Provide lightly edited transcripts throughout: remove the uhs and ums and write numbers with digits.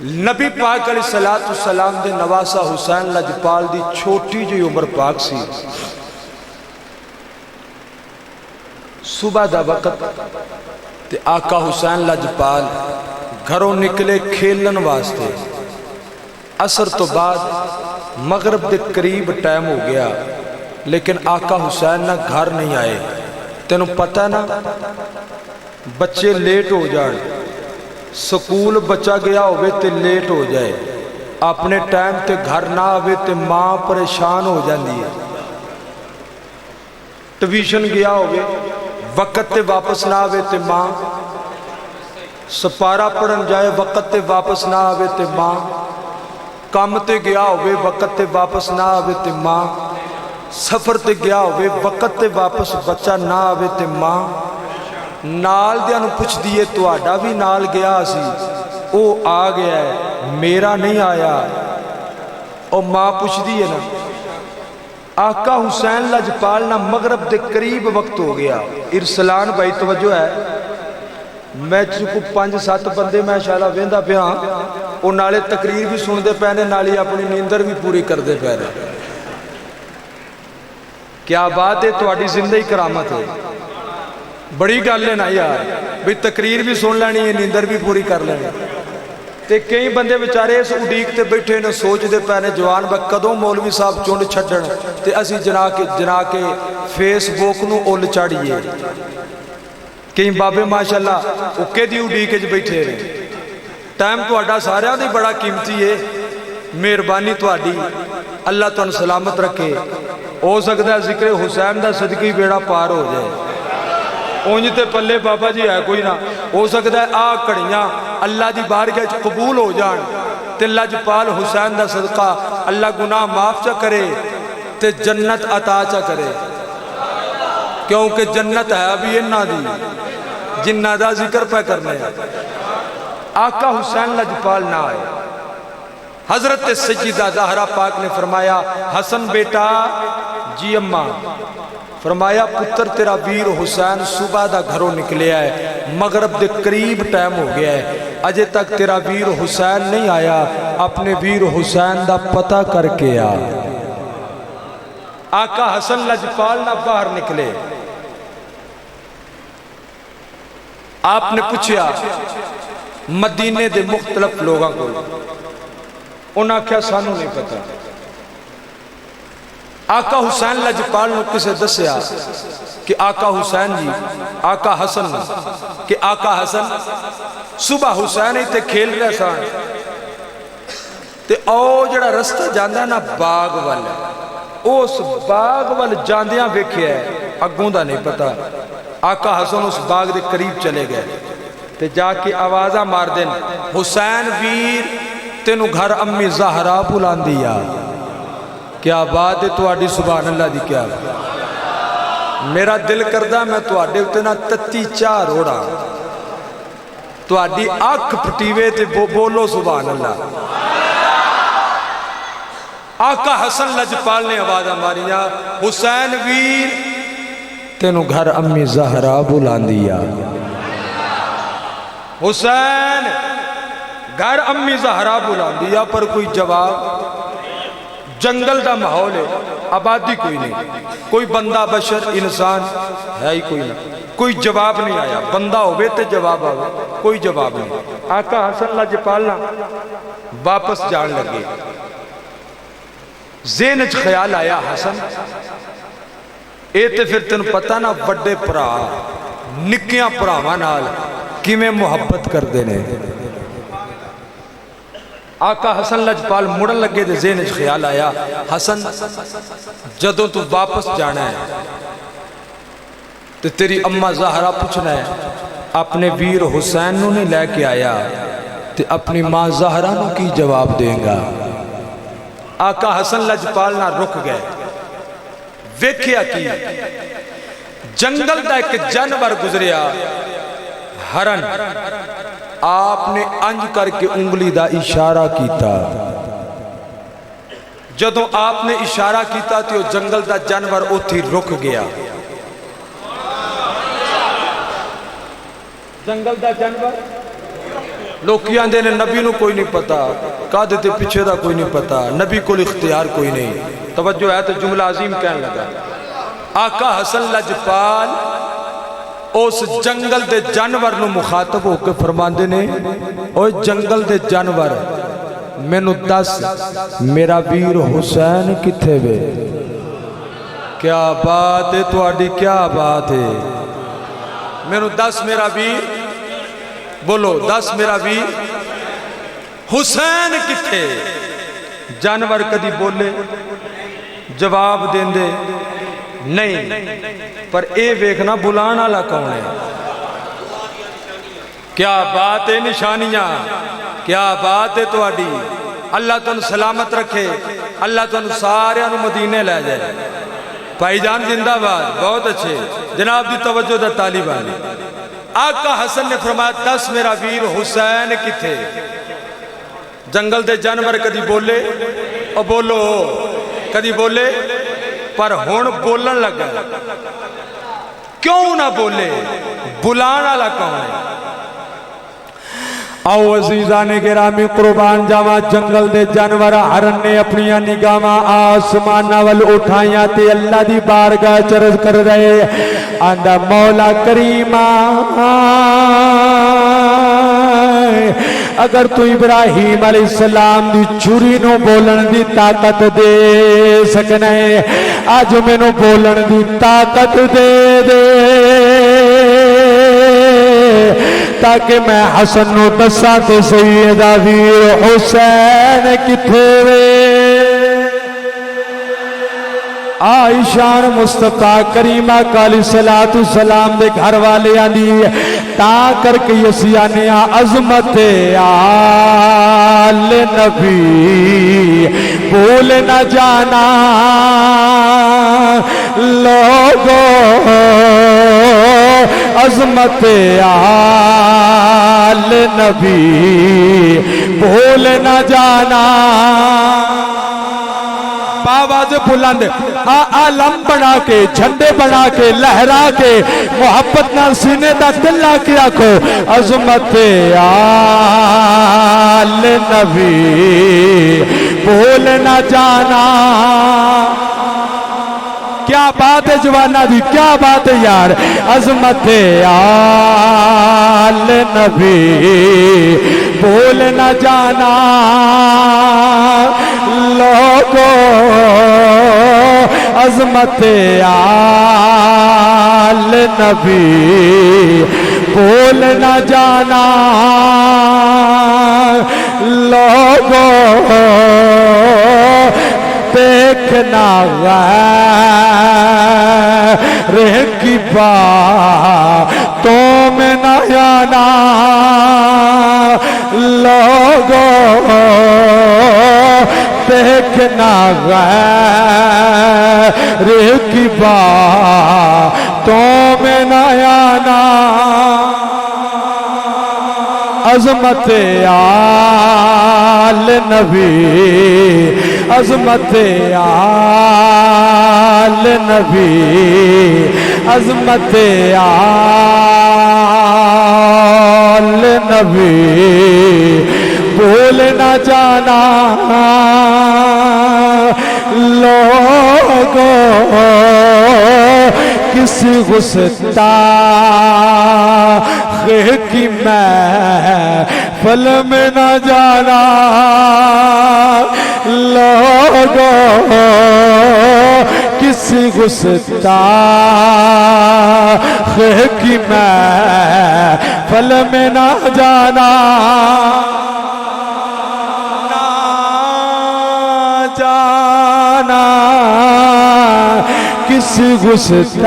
نبی پاک علیہ السلام دے نواسا حسین لجپال دی چھوٹی جی عمر پاک سی. صبح دا وقت تے آقا حسین لجپال گھروں نکلے کھیلن واسطے. عصر تو بعد مغرب دے قریب ٹائم ہو گیا لیکن آقا حسین نہ گھر نہیں آئے. تینوں پتہ نا بچے لیٹ ہو جان، سکول بچہ گیا ہوئے تے لیٹ ہو جائے، اپنے ٹائم تے گھر نہ آوے تے ماں پریشان ہو جاندی ہے. ٹیوشن گیا ہوئے وقت تے واپس نہ آوے تے ماں، سپارہ پڑھن جائے وقت تے واپس نہ آوے تے ماں، کام تے گیا ہوئے وقت تے واپس نہ آوے تے ماں، سفر تے گیا ہوئے وقت تے واپس بچہ نہ آوے تے ماں. نال دیاں نوں پوچھ دیئے تو آڈا بھی نال گیا سی، او آ گیا ہے میرا نہیں آیا. او ماں پوچھ دیئے نا آقا حسین لجپال نہ مغرب دے قریب وقت ہو گیا. ارسلان بھائی توجہ ہے، میں چکو 5-7 بندے میں شاءاللہ ویندہ پہ ہاں، او نالے تقریر بھی سن دے پہنے نالی اپنی نیندر بھی پوری کر دے پہنے. کیا بات ہے، تو آڑی زندگی کرامت ہے، بڑی گل ہے نا یار بھی تقریر بھی سن لینی ہے نیندر بھی پوری کر لینی. تے کئی بندے بیچارے اس اڈیق تے بیٹھے نے سوچ دے پہنے جوان بک کدوں مولوی صاحب چونڈ چھڑن تے اسی جنا کے فیس بک نو اول چاڑیے. کئی بابے ماشاءاللہ اکے دی اڈیق اج بیٹھے رہے. ٹائم تو آڈا سارے دی بڑا قیمتی ہے، مہربانی تو آڈی، اللہ تو ان سلامت رکھے. ہو سکتا ہے ذکر حسین دا صدقی بیڑا پار ہو جائے. اونجتے پلے بابا جی ہے کوئی نہ، ہو سکتا ہے کڑیاں اللہ دی بارگاہ قبول ہو جان تے لجپال حسین دا صدقہ اللہ گناہ معاف چا کرے تے جنت عطا چا کرے. کیونکہ جنت ہے ابھی انہا دی جنہ دا ذکر پہ کرنے ہیں. آقا حسین لجپال نہ آئے. حضرت سیدہ زہرا پاک نے فرمایا حسن بیٹا جی اماں، فرمایا پتر تیرا ویر حسین صبح دا گھروں نکلے آئے، مغرب دے قریب ٹائم ہو گیا ہے، اجے تک تیرا ویر حسین نہیں آیا، اپنے ویر حسین دا پتہ کر کے آ. آقا حسن لجپال نہ باہر نکلے. آپ نے پوچھیا مدینے دے مختلف لوگاں کو، انہاں کیا سانوں نہیں پتا. آقا حسین لجپال نے کسے دسیا کہ آقا حسین جی آقا حسن کہ آقا حسن صبح حسین ہی تے کھیل رہے سان تے او جڑا رستہ جاندہ نا باغ والا، اس باغ والا جاندیاں ویکھے ہے اگوں دا نہیں پتا. آقا حسن اس باغ دے قریب چلے گئے تے جا کے آوازہ مار دیں حسین ویر تینو گھر امی زہرا بلان دیا. کیا بات ہے تو آڈی سبحان اللہ دی کیا بات. میرا دل کردہ میں تو آڈے اتنا تتی چار روڑا تو آڈی آنکھ پھٹیوے تے بولو سبحان اللہ. آقا حسن لجپال نے آواز ہماریاں حسین ویر تینو گھر امی زہرا بلان دیا. حسین گھر امی زہرا بلان دیا پر کوئی جواب. جنگل دا ماحول ہے، آبادی کوئی نہیں، کوئی بندہ بشر انسان ہے ہی کوئی نہیں، کوئی جواب نہیں آیا. بندہ ہوئے تے جواب آئے، کوئی جواب نہیں. آقا حسن لجپال نہ واپس جان لگے. ذہنچ خیال آیا حسن اے تے پھر تن پتہ نہ بڑے پرا نکیاں پراواں نال کیویں محبت کر دینے. آقا حسن لجپال مڑن لگے دے ذہن خیال آیا حسن جدوں تو واپس جانا ہے تو تیری اماں زہرا پوچھنا ہے اپنے ویر حسین نو نہیں لے کے آیا تو اپنی ماں زہرا نو کی جواب دیں گا. آقا حسن لجپال نہ رک گئے. ویکھیا کی جنگل دا ایک جانور گزریا ہرن. آپ نے انج کر کے انگلی دا اشارہ کیتا. جدوں آپ نے اشارہ کیتا تو جنگل دا جانور اتھی رک گیا. جنگل دا جانور ਲੋਕੀ ਆਂਦੇ ਨੇ ਨਬੀ ਨੂੰ ਕੋਈ ਨਹੀਂ ਪਤਾ, ਕਾਹਦੇ ਤੇ ਪਿੱਛੇ ਦਾ ਕੋਈ ਨਹੀਂ ਪਤਾ, ਨਬੀ ਕੋਲ ਇਖਤਿਆਰ ਕੋਈ ਨਹੀਂ। ਤਵੱਜੋ ਹੈ तो जुमला अजीम कहने लगा। आका हसन लजपाल उस जंगल दे जानवर नूं मुखातब होकर फरमांदे ने, ओए जंगल दे जानवर मैनू दस मेरा वीर हुसैन किथे वे। क्या बात है तुहाडी, क्या बात है। मैनू दस मेरा वीर, बोलो दस मेरा वीर हुसैन किथे। जानवर कदी बोले, जवाब देंदे नहीं, पर ए वेखना बुलाण वाला कौन है। क्या बात है, निशानियां, क्या बात है तुहाडी। अल्लाह तुहानू सलामत रखे, अल्लाह तुहानू सारियां नू मदीने लै जाए। भाईजान जिंदाबाद, बहुत अच्छे जनाब दी तवज्जो दा तालिबान। आका हसन ने फरमाया दस मेरा वीर हुसैन किथे। जंगल दे जानवर कदी बोले, और बोलो कदी बोले, पर हुण बोलन लगा। क्यों ना बोले, बुलाने वाला कौन है। आओ अजीजा ने गिरामी कुर्बान जावा, जंगल दे जानवर हरन ने अपनी निगाहां आसमान वल उठाइया ते अल्लाह दी बारगाह च अर्ज कर रहे, आंदा मौला करीमा अगर तू इब्राहिम अलैहिस्सलाम दी छुरी नू बोलन दी ताकत दे सकना है, अज मैनू बोलन दी ताकत दे दे, ताकि मैं हसन नू दसा ते सैयदा वीर हुसैन किथे वे। आइशान मुस्तफा करीमा काली सलातु सलाम दे घर वाले आंदी ता करके असी आने अजमत आल नबी भूल न जाना लोगो, अजमत आल नबी भूल न जाना। आवाज बुलंद आलम बना के, झंडे बना के, लहरा के, मोहब्बत नाल सीने दा दिल ला के आखो, अजमत आल नबी भूल न जाना। क्या बात है जवाना दी, क्या बात है यार। अजमत आल नबी भूल न जाना लोगो, अजमत आल नबी भूल न जाना लोगो, देखना गैर की बातों में न आना लोगो, देखना गैर की बातों में न आना। अजमत आल नबी, अजमत आल नबी, अजमत आल नबी भूल न जाना लोगो, किसी गुस्ताख की महफिल में न जाना लोगो, किसी गुस्ताख की महफिल में न जाना। जाना किसी गुस्ताख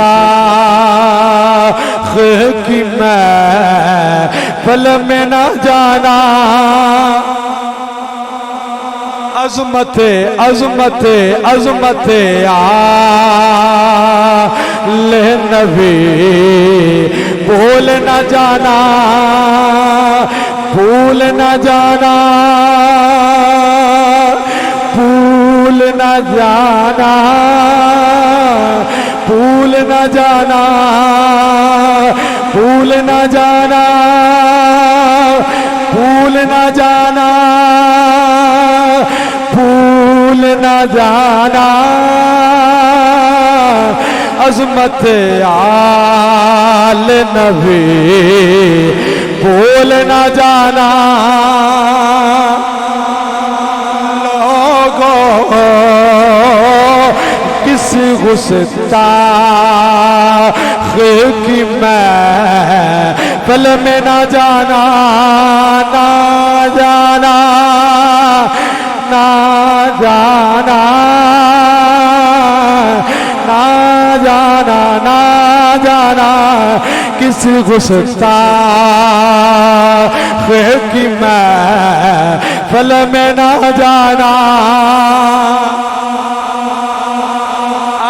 की महफिल में न जाना। अजमत अजमत अजमत आल नबी भूल न जाना, भूल न जाना, भूल न जाना, भूल न जाना, भूल न जाना, भूल نہ جانا عظمت آل نبی بھول نہ جانا لوگوں کس گستاخ کی محفل میں نہ جانا نہ جانا نہ جانا نہ جانا نہ جانا کس گستاخ کی محفل میں نہ جانا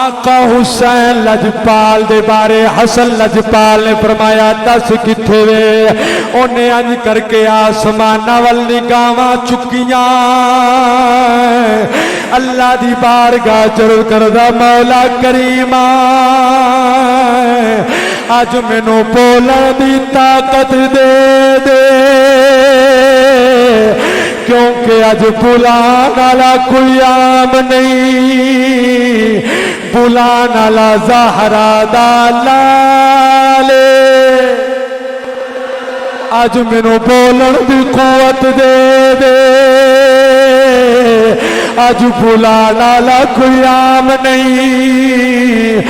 آقا حسین لجپال دے بارے حسن لجپال نے فرمایا دس کتھے وے انہیں انج کر کے آسمانہ وال نگاہاں چکیاں اللہ دی بارگاہ چڑھ کردہ مولا کریمہ آج مینوں بولن دی طاقت دے دے کیونکہ آج بلانا والا کوئی عام نہیں بلانا لا زہرا دا لالے آج مینوں بولن دی قوت دے دے آج بلانا لا کوئی عام نہیں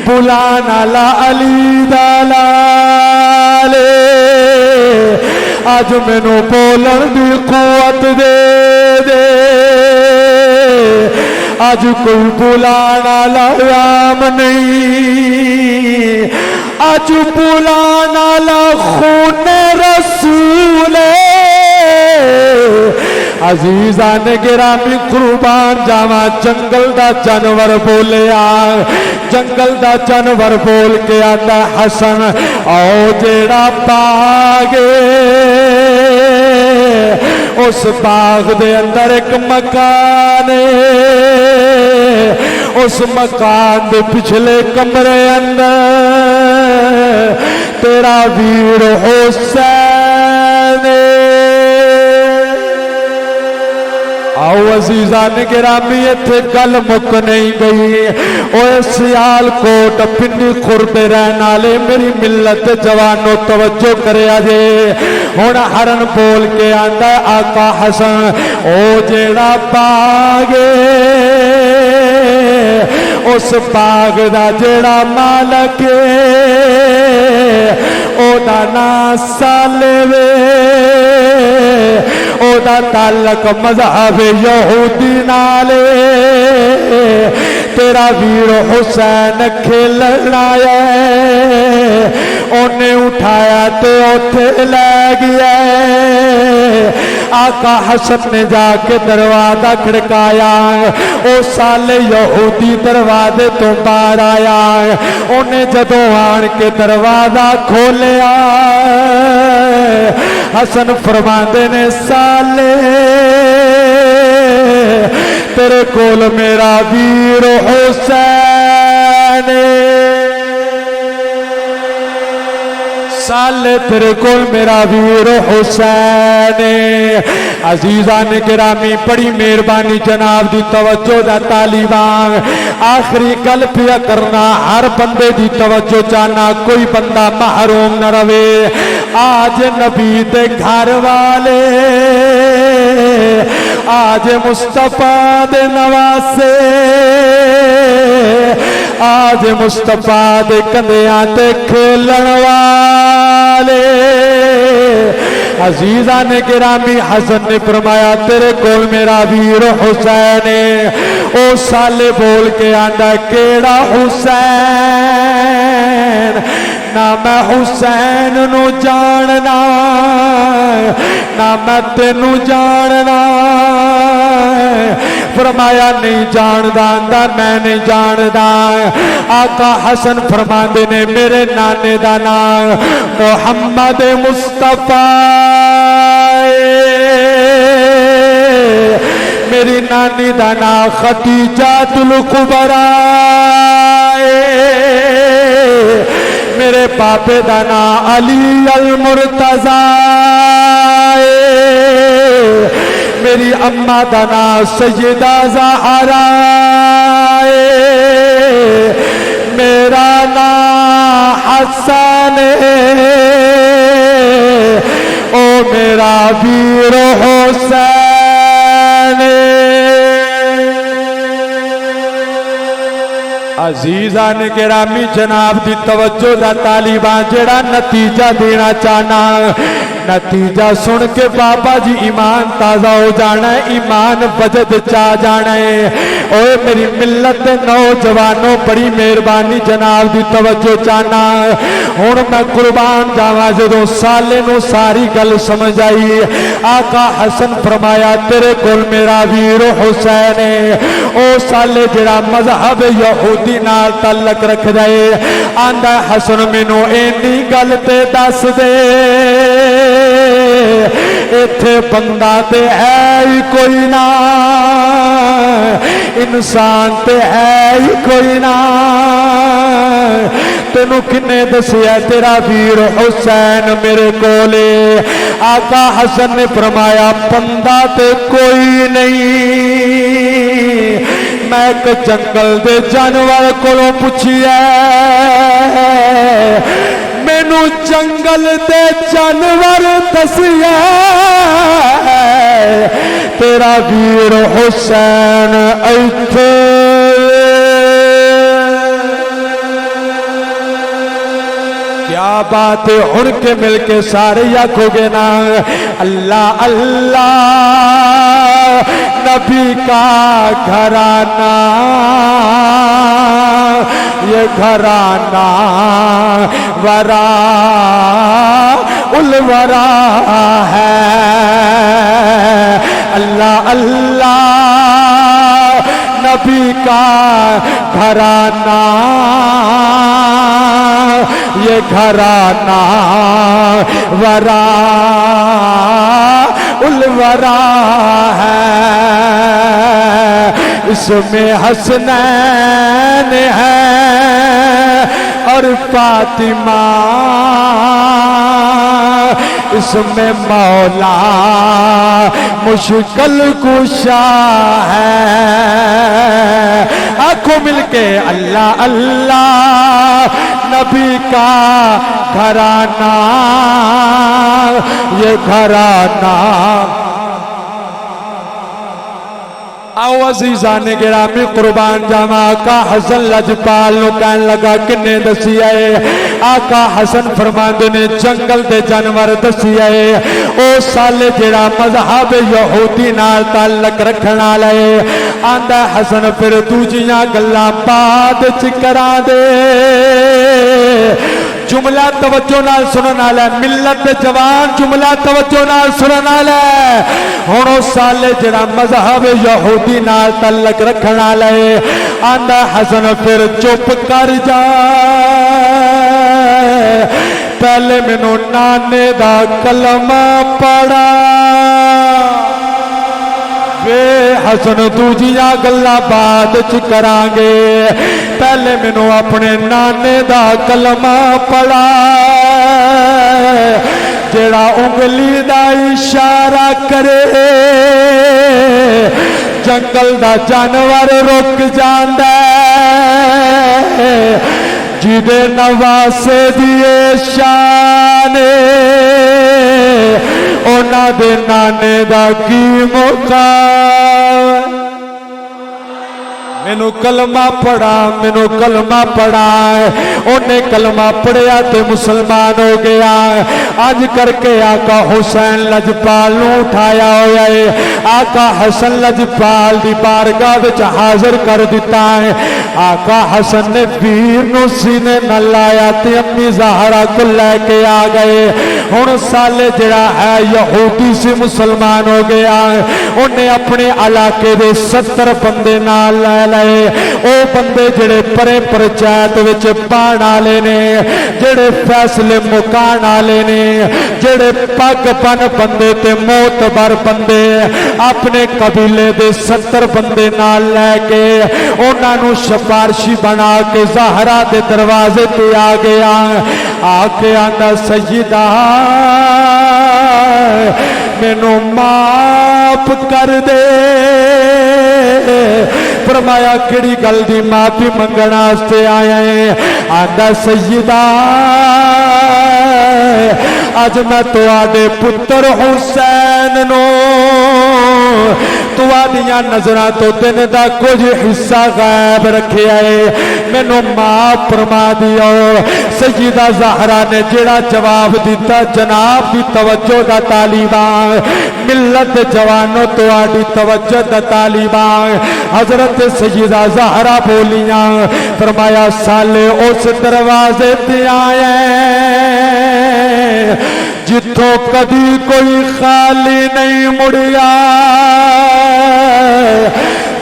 بلانا لا علی دا لالے آج مینوں بولن دی قوت دے دے آج کوئی بلانا لا عام نہیں آج بلانا لا خون رسول عزیزان گرامی قربان جاواں جنگل دا جانور بولیا جنگل دا جانور بول کے آتا حسن او جیڑا باغے اس باغ دے اندر ایک مکان اس مکان دے پچھلے کمرے اندر تیرا ویر حسین آؤ عزیزان گرامی اتھے گل مک نہیں گئی اوے سیال کوٹ پنڈی خورتے رہنا لے میری ملت جوانو توجہ کرے آجے ہونا ہرن بول کے آندہ آقا حسن او جیڑا باغے اس باغ دا جیڑا مالک او دا ناسالے وے او دا تعلق مذہب یہودی نالے تیرا ویر حسین کھیلنا ہے انہیں اٹھایا تے اوتھے لے گیا آقا حسن نے جا کے دروازہ کھڑکایا او سالے یہودی دروازے تو باہر آیا انہیں جدوں آن کے دروازہ کھولیا حسن فرماندے نے سالے تیرے کول میرا ویر حسین سالے تیرے کول میرا ویر حسین عزیزان گرامی بڑی مہربانی جناب دی توجہ دا طالبان آخری گل پیا کرنا ہر بندے دی توجہ چاہنا کوئی بندہ محروم نہ روے آج نبی دے گھر والے آج مصطفیٰ دے نواسے آج مصطفیٰ دے کندیاں تے کھیلن والے عزیزان گرامی حسن نے فرمایا تیرے کول میرا ویر حسین او سالے بول کے آندا کیڑا حسین نہ میں حسین نو جاننا نہ میں تینو جاننا فرمایا نہیں جاندا آندا میں نہیں جاندا آقا حسن فرماندے نے میرے نانے دا نام محمد مصطفیٰ میری نانی دا نام خدیجہ الکبریٰ میرے پاپے دا نام علی المرتضیٰ मेरी अम्मा दा नाम सैयदा ज़हरा है, मेरा नाम हसन है, ओ मेरा वीर हुसैन। अजीज़ान गिरामी जनाब दी तवज्जो दा तालिबान जेड़ा नतीजा देना चाहना, नतीजा सुन के बाबा जी ईमान ताज़ा हो जाना है, ईमान वजद चा जाना है। ओए मेरी मिल्लत दे नौजवानों बड़ी मेहरबानी जनाब दी तवज्जो चाहना। हुण मैं कुर्बान जावां जदों साले नूं सारी गल समझ आई। आका हसन फरमाया तेरे कोल मेरा वीर हुसैन है। ओ साले जेड़ा मजहब यहूदी नाल ताल्लुक रखदा है, आंदा हसन मैनू इन्नी गल ते दस दे, इत्थे बंदा ते है ही कोई ना, इंसान ते है ही कोई ना, तेनू किन्ने दसिया तेरा वीर हुसैन मेरे कोले। आका हसन ने फरमाया बंदा ते कोई नहीं, मैं एक जंगल दे जानवर कोलों पुछिया, मैनू जंगल दे जानवर दसिया तेरा वीर हुसैन इत्थे। क्या बात है, उड़ के मिलके सारे आखोगे ना अल्लाह अल्लाह। नबी का घराना ये घराना वरा उलवरा है। अल्लाह अल्लाह नबी का घराना ये घराना वरा उलवरा है। इसमें हसनैन है और फातिमा, इसमें मौला मुश्किल कुशा है। आंखों मिलके अल्लाह अल्लाह नबी का घराना ये घराना। आओ अजीज़ान गिरामी कुर्बान जावा। आका हसन लजपाल नूं कहन लगा किन्ने दसिया है? आका हसन फरमांदे ने जंगल दे जानवर दसिया है। ओ साले जेड़ा मजहब यहूदी नाल ताल्लुक रखण वाला है, आंदा हसन फिर दूजियां गल्लां बाद च करा दे। जुमला तवज्जो नाल सुनन वाला, मिलत जवान जुमला तवज्जो नाल सुनन वाला। हुण ओ साले जेड़ा मजहब यहूदी नाल ताल्लुक रखण वाला है, आंदा हसन फिर चुप कर जा, पहले मैनू नाने दा कलमा पढ़ा। वे हसन दूजियां गल्लां बाद च करांगे, पहले मैनू अपने नाने दा कलमा पढ़ा। जेड़ा उंगली दा इशारा करे जंगल दा जानवर रुक जांदा, जिदे नवासे दिए शान ओना दे नाने दा की मुकाम। मैनू कलमा पढ़ा, मैनू कलमा पढ़ा। उन्हें कलमा पढ़िया तो मुसलमान हो गया। अज करके आका हुसैन लजपाल नूं उठाया होया है, आका हसन लजपाल दी बारगाह विच हाजिर कर दिता है। आका हसन ने वीर नूं सीने नाल लाया ते अम्मी ज़हरा को लैके आ गए। हुण साले जिहड़ा है यहूदी से मुसलमान हो गया। उन्हें अपने इलाके दे 70 बंदे नाल लै ओ बंदे जेड़े परे पंचायत विच पाण वाले ने, जेड़े फैसले मुकाण वाले ने, जेड़े पगपन बंदे ते मोतबर बंदे, अपने कबीले दे 70 बंदे नाल लैके उन्हां नूं सिफारशी बना के ज़हरा दे दरवाजे ते आ गया। आके आंदा सैयदा मैनू माफ माफ कर दे। फरमाया किहड़ी गल दी माफी मंगण वास्ते आया है? आंदा सैयदा अज मैं तुहाडे पुत्र हुसैन नो तुहाडियां नजरां तो दिन दा कुछ हिस्सा गायब रखिया है, मैनू माफ फरमा दियो। सैयदा ज़हरा ने जेड़ा जवाब दिता, जनाब दी तवज्जो दा तालिबान, मिलत जवानों तुहाडी तवज्जो दा तालिबान। हजरत सैयदा ज़हरा बोलियां, फरमाया साले उस दरवाजे ते आए जिथों कदी कोई खाली नहीं मुड़िया।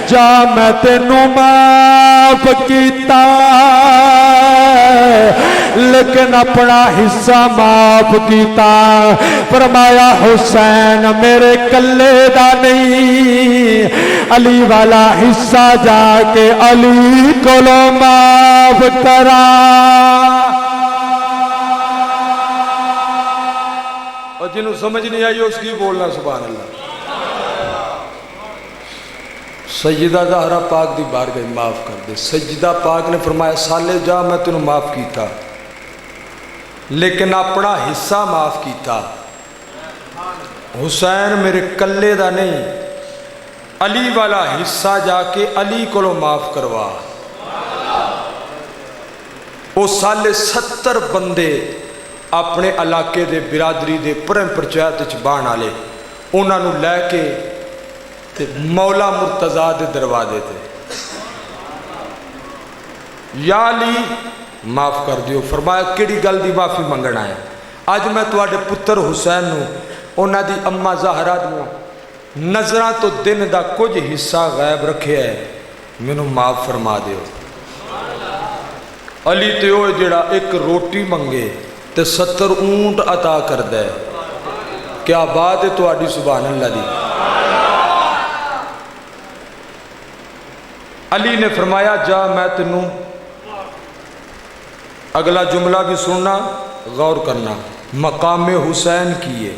जा मैं तेनू माफ कीता लेकिन अपना हिस्सा माफ कीता। फरमाया हुसैन मेरे कल्ले दा नहीं, अली वाला हिस्सा जाके अली कोलो माफ करा। और जिन्हों समझ नहीं आई उसकी बोलना सुभान अल्लाह। सैयदा ज़हरा पाक दी बारगाह माफ कर दे। सैयदा पाक ने फरमाया साले जा मैं तेनों माफ कीता लेकिन अपना हिस्सा माफ कीता। हुसैन मेरे कल्ले दा नहीं, अली वाला हिस्सा जाके अली कोलों माफ करवा। वो साले 70 बंदे अपने इलाके दे बिरादरी दे परम पंचायत च बाण वाले उन्होंने लैके ते मौला मुर्तज़ा दे दरवाजे ते या अली माफ कर दियो। फरमाया किहड़ी गल दी माफ़ी मंगण आया? अज मैं तुहाडे पुत्र हुसैन नूं उन्हां दी अम्मा ज़हरा दियां नज़रां तो दिन दा कुछ हिस्सा गायब रखिया है, मैनू माफ फरमा दियो। अली ते ओ जिहड़ा एक रोटी मंगे ते 70 ऊंट अता करदा है। क्या बात है तुहाडी सुभान अल्लाह दी। अली ने फरमाया जा मैं तेनू अगला जुमला भी सुनना गौर करना। मकाम हुसैन किए,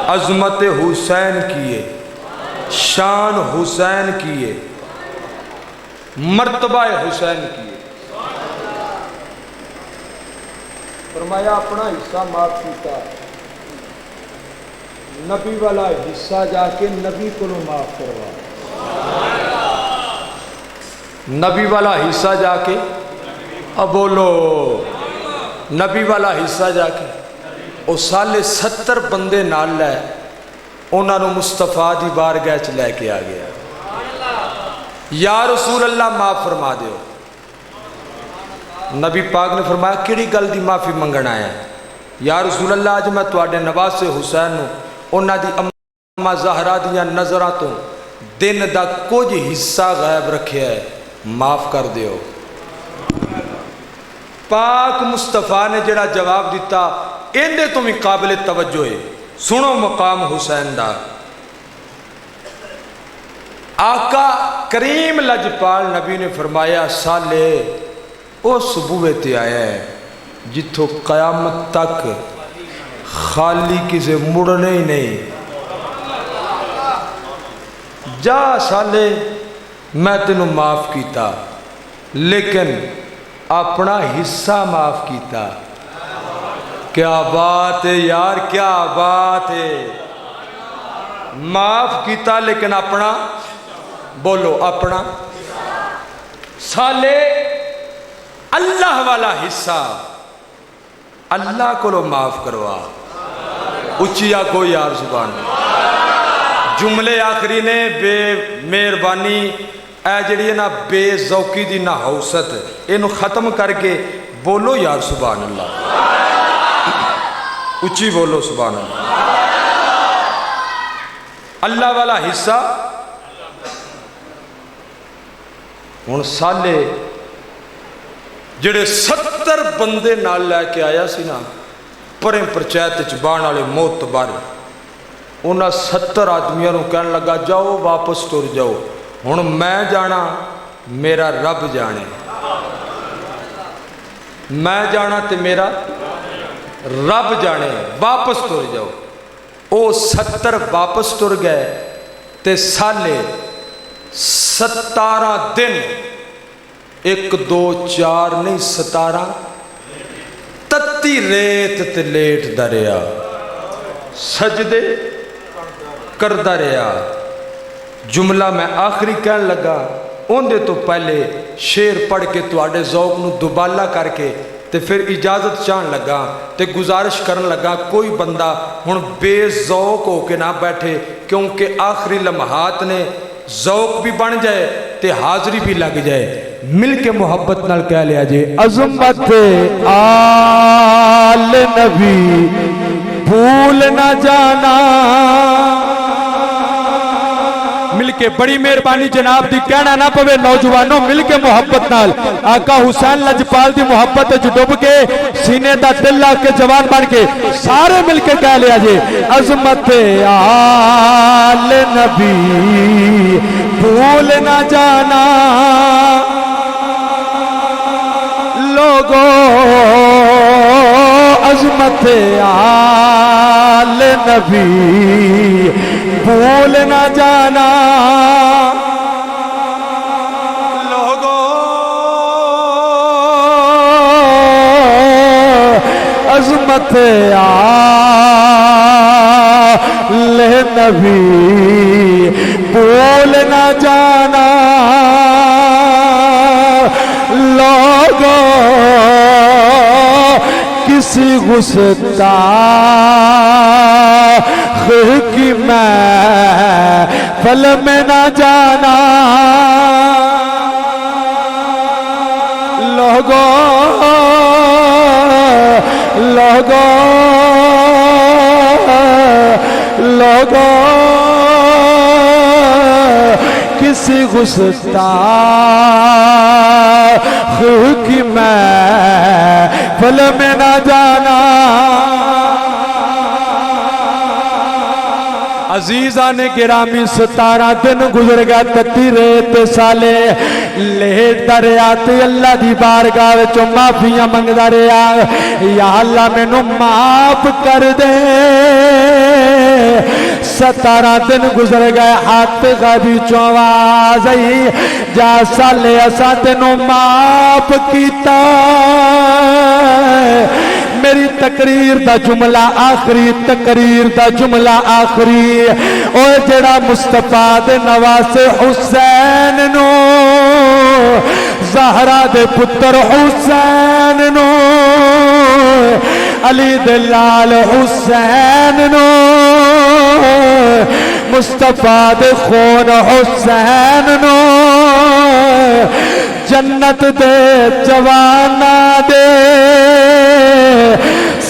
अजमत हुसैन किए, शान हुसैन किए, मर्तबा हुसैन किए। फरमाया अपना हिस्सा माफ किया, नबी वाला हिस्सा जाके नबी को माफ करवा। नबी वाला हिस्सा जाके अब बोलो नबी वाला हिस्सा जाके वो साले 70 बंदे नाल लै उन्होंने मुस्तफा दी बारगाह च लैके आ गया। या रसूल अल्लाह माफ फरमा दियो। नबी पाक ने फरमाया किहड़ी गल दी माफ़ी मंगण आया? या रसूल अल्लाह अज मैं तुहाडे नवासे हुसैन नूं उन्हां दी अम्मा ज़हरा दियां नज़रां तो दिन दा कुछ हिस्सा गायब रखिया है, माफ कर दियो। पाक मुस्तफा ने जिहड़ा जवाब दिता इहदे तो भी काबिल तवज्जो है। सुनो मकाम हुसैन दा। आका करीम लजपाल नबी ने फरमाया साले उस बूहे ते आया है जिथों कयामत तक खाली किसे मुड़ने ही नहीं। जा साले मैं तेनू माफ किया लेकिन अपना हिस्सा माफ किया। क्या बात है यार, क्या बात है। माफ किया लेकिन अपना बोलो अपना साले अल्लाह वाला हिस्सा अल्लाह को माफ करवा। उचिया को यार सुभान। जुमले आखिरी ने बे मेहरबानी ए जी ना बेजौकी दी ना हौसत इनू खत्म करके बोलो यार सुभान अल्लाह। उची बोलो सुभान अल्लाह। अल्लाह वाला हिस्सा हुण साले जिहड़े 70 बंदे नाल लैके आया सी ना परे पंचायत च बाण वाले मोतबर उन्हां 70 आदमियों नूं कहन लगा जाओ वापस तुर जाओ, हुण मैं जाना मेरा रब जाने। मैं जाना ते मेरा रब जाने, वापस तुर जाओ। وہ 70 واپس تر گئے تے سالے 17 دن 1 2 4 نہیں 17 تتی ریت تے لیٹ دریا سجدے کردہ رہا. جملہ میں آخری کہن لگا اندے تو پہلے شیر پڑھ کے تواڈے ذوق نو دوبالا کر کے تے پھر اجازت چاہن لگا تے گزارش کرن لگا کوئی بندہ ہن بے ذوق ہو کے نہ بیٹھے کیونکہ آخری لمحات نے ذوق بھی بن جائے تے حاضری بھی لگ جائے. مل کے محبت نال کہہ لیا جے عظمت آل نبی بھول نہ جانا. مل کے بڑی مہربانی جناب دی کہنا نہ پوے نوجوانوں مل کے محبت نال آقا حسین لجپال دی محبت جو ڈب کے سینے دا دل لا کے جوان بن کے سارے مل کے کہہ لیا جے عظمت آل نبی بھول نہ جانا. لوگو عظمت آل نبی بھول نہ جانا. لوگو عظمت آل نبی بھول نہ جانا. لوگو کسی گستاخ کی محفل میں نہ جانا. لوگو لوگو لوگو کسی گستاخ کی محفل میں نہ جانا. عزیزان گرامی 17 دن گزر گیا تتی ریت سالے لیٹ دریا تے اللہ دی بارگاہ وچوں معافیاں منگدا رہیا یا اللہ مینوں معاف کر دے. 17 دن گزر گئے ہاتھ غیبی چوں آواز آئی جا سالے اساں تینوں معاف کیتا. میری تقریر دا جملہ آخری تقریر دا جملہ آخری او جڑا مصطفیٰ دے نواسے حسین نو زہرا دے پتر حسین نو علی دے لال حسین نو مصطفیٰ دے خون حسین نو جنت دے جوانا دے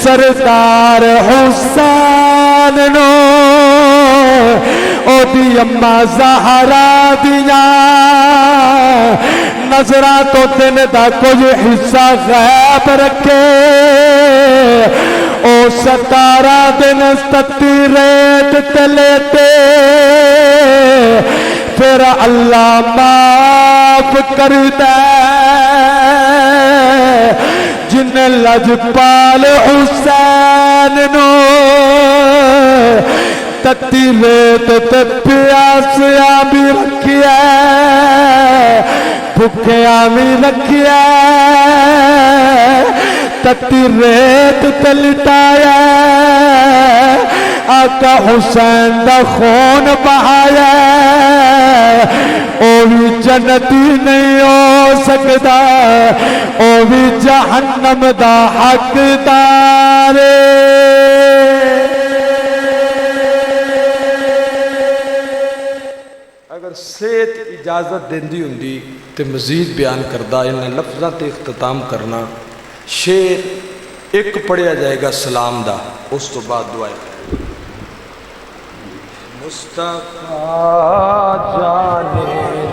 سردار حسین نو او دی اماں زہرا دیا نظرہ تو دن دا کوئی حصہ غیب رکھے. او 17 دن تتی ریت تلیتے پھر اللہ معاف کر دے. جن لجپال حسین نو تتی ریت تے پیاسیاں بھی رکھیا بھکیاں بھی رکھیا تتی ریت تے لٹایا آقا حسین دا خون بہایا. او بھی جنتی نہیں ہو سکتا او بھی جہنم دا حقدار. اگر صحت اجازت دیندی ہوندی تے مزید بیان کردہ انہیں لفظاں تے اختتام کرنا. شیر ایک پڑھیا جائے گا سلام دا اس تو بعد دعائیں. مصطفیٰ جانے